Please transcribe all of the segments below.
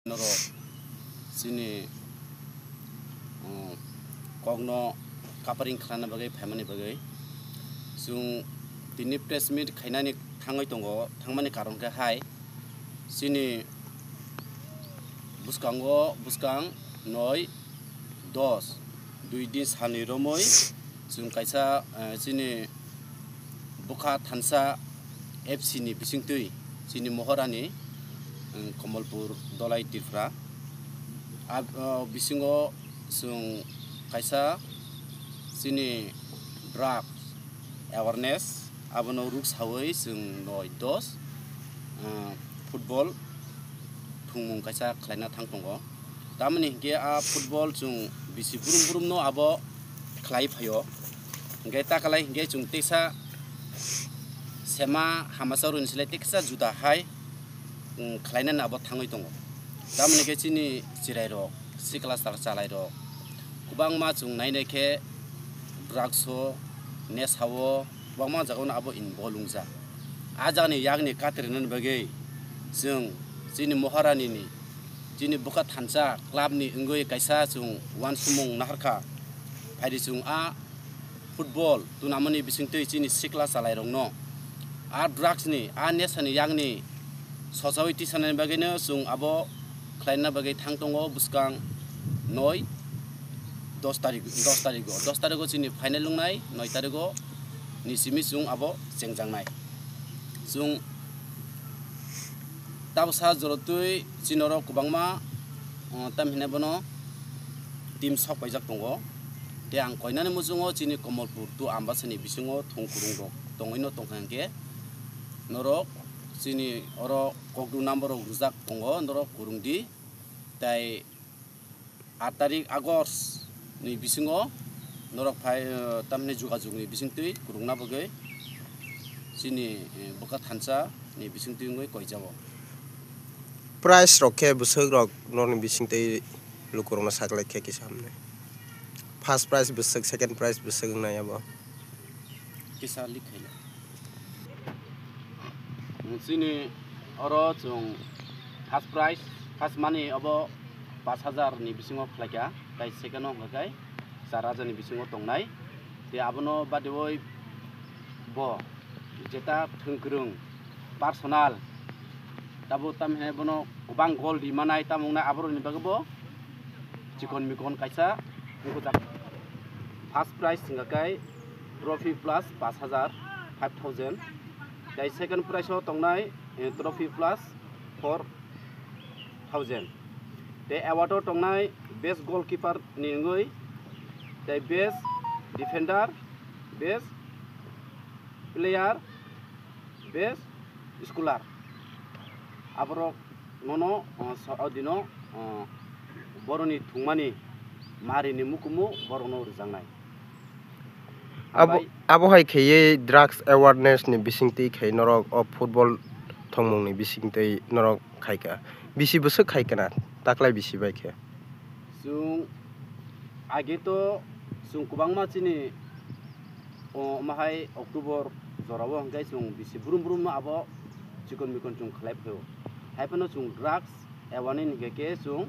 noro sini kogno kaparing khlana bagai phaimani bagai sung tini press meet khainani thangoi tongo thangmani karon ke hai sini buskang noi dos dui din sani romoi sung kaisa sini buka thansa FC ni bisingtui sini mohorani Komalpur Dolai Tirfra bisingo sung kaisa sini drug awareness abono ruks hawai sung noi dos football thungmung kaisa khlaina thangtongo tamani ge football sung bisi burum no abo khlai phayo ge takalai ge sung tesa sema hamasarun silai teksa juda hai khlainan abo thangoi tongo tamani ge chini chirai rok sikla sar chalai rok kubang ma chung naine ke drugs ho nes hawo bangma jagona abo involungja ajani yagni katrinan bagai jung chini moharani ni chini buka thansa club ni ngoi kaisa chung wan sumung naharkha phaidi chung football tunamani bisingtei chini sikla chalai rok no drugs ni nesani yagni society sanani bagino sung abo khlaina bagai thangtongo buskang noi 10 tarik chini final lungnai 9 tariko ni simi sung abo chengjang sung tabsa jorotui chinoro kubangma tamhine bono team sok paijak tongo te ang koinani mujungo chini Komalpur tu ambasani bisingo thongkurung rok tongoino tongkhangke norok sini oro kokdu number of rujak tongo norok kurungdi tai 8 tarik Agos ni bisingo norok phai tamne jugajug ni bisingtui kurungna bagai sini buka thansa ni bisingtui ngoi koijabo price rokhe busuk rok non bisingtei lukurona saklai khe kisamne first prize busuk second prize busuk nayabo kisa likhaila sini oro chung first prize first money abo 5000 ni bisingo khlaika tai second no ngakai 4000 ni bisingo tongnai te abono badewoi bo jeta thungkrung personal tabo tamhe bono kubang gol di manai tamungna abro ni bagbo chikon mikon kaisa ngujak first prize ngakai trophy plus 5000 tai second prize ho tongnai trophy plus 4000 te award ho tongnai best goalkeeper ni ngoi tai best defender best player best scholar abro nono adino boroni thungmani marini mukumu borono rjangnai abo hai kheye drugs awareness ni bisingtei khai norok of football thongmung ni bisingtei norok khaika bisi busuk khaikana taklai bisi bai khe sung age to sung kubangma chini mahai October jorabo hangkai sung bisi burum no abo chikon mikon chung khlai pheo haipano chung drugs awareness ni ke sung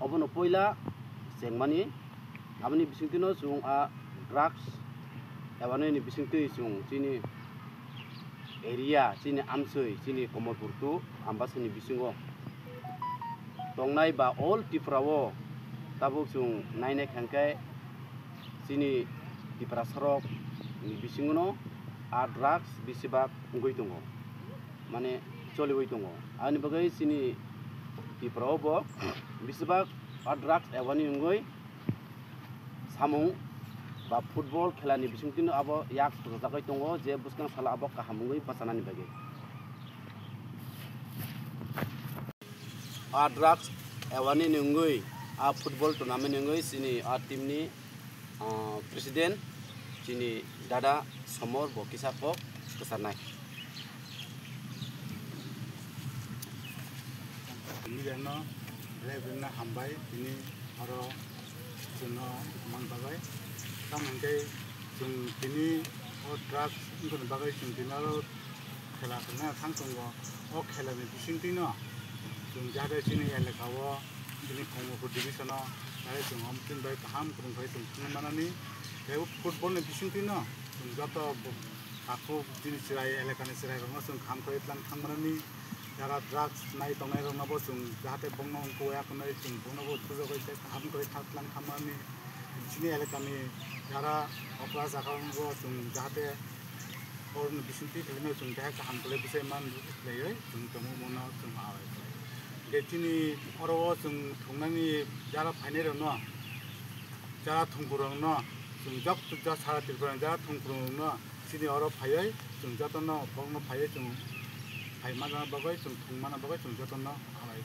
obono poila sengmani aboni bisingtino sung drugs awareness ni bisingtei sung chini area chini amsoi chini Komalpur tu ambasani bisingo tongnai ba all tifrawo tabuk chung naine khangkai chini tifra sarok ni bisingono drugs bisibak ngoi tongo mane choliwoi tongo ani bagai chini tifrawo bo bisibak drugs awareness ngoi samung ba football khelani bisingtino abo yak jagai tongo je buskang sala abo kahamungoi pasanani bagai drugs awareness ngoi football tournament ngoi sini team ni president sini dada Somor Bokisako kesarnai ini dana revenue hambai ini oro juno mangbagai kamangkai jung ini drugs nggon bagai jung dinaro khela khna thangtongo o khela ni bisingtino जों जाहाथे जोंनि एलेकायाव जोंनि कंगपुर डिभिजनाव जाहाथे जों हमथिनबाय गाहाम फोरोंथाय जों खुंनानै बेयाव फुटबलनि बिथिंथिनो जों जत आखु जोंनि चिराय एलेकानि चिरायफोराव जों खामखौ थांनानै যারা ড্রাগস নাই তংনাই রংনাবো जों जाहाथे बंनो गयाखौनो जों बंनोबो थुजोबाय गाहाम করে थातलां खामानि बिसिनि एलेकानि যারা अब्ला जागांबो जों जाहाथे और बिसिनि खालामनो जों देहा गाहाम করে बिसोर मान लैयै जों तमु मना जों आवाय गेटिनि अराव जों थंनानि যারা फाइनाल न যারা थंगुरं न जों जब जा सारा तिरफोर যারা थंगुरं न सिनि अराव फायै जों जातन बंनो फायै जों फाइ माना बागै जों थंमाना बागै जों जातन आवाय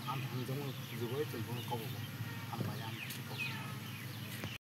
आम हमजों जुगै जों कबो आम बाय आम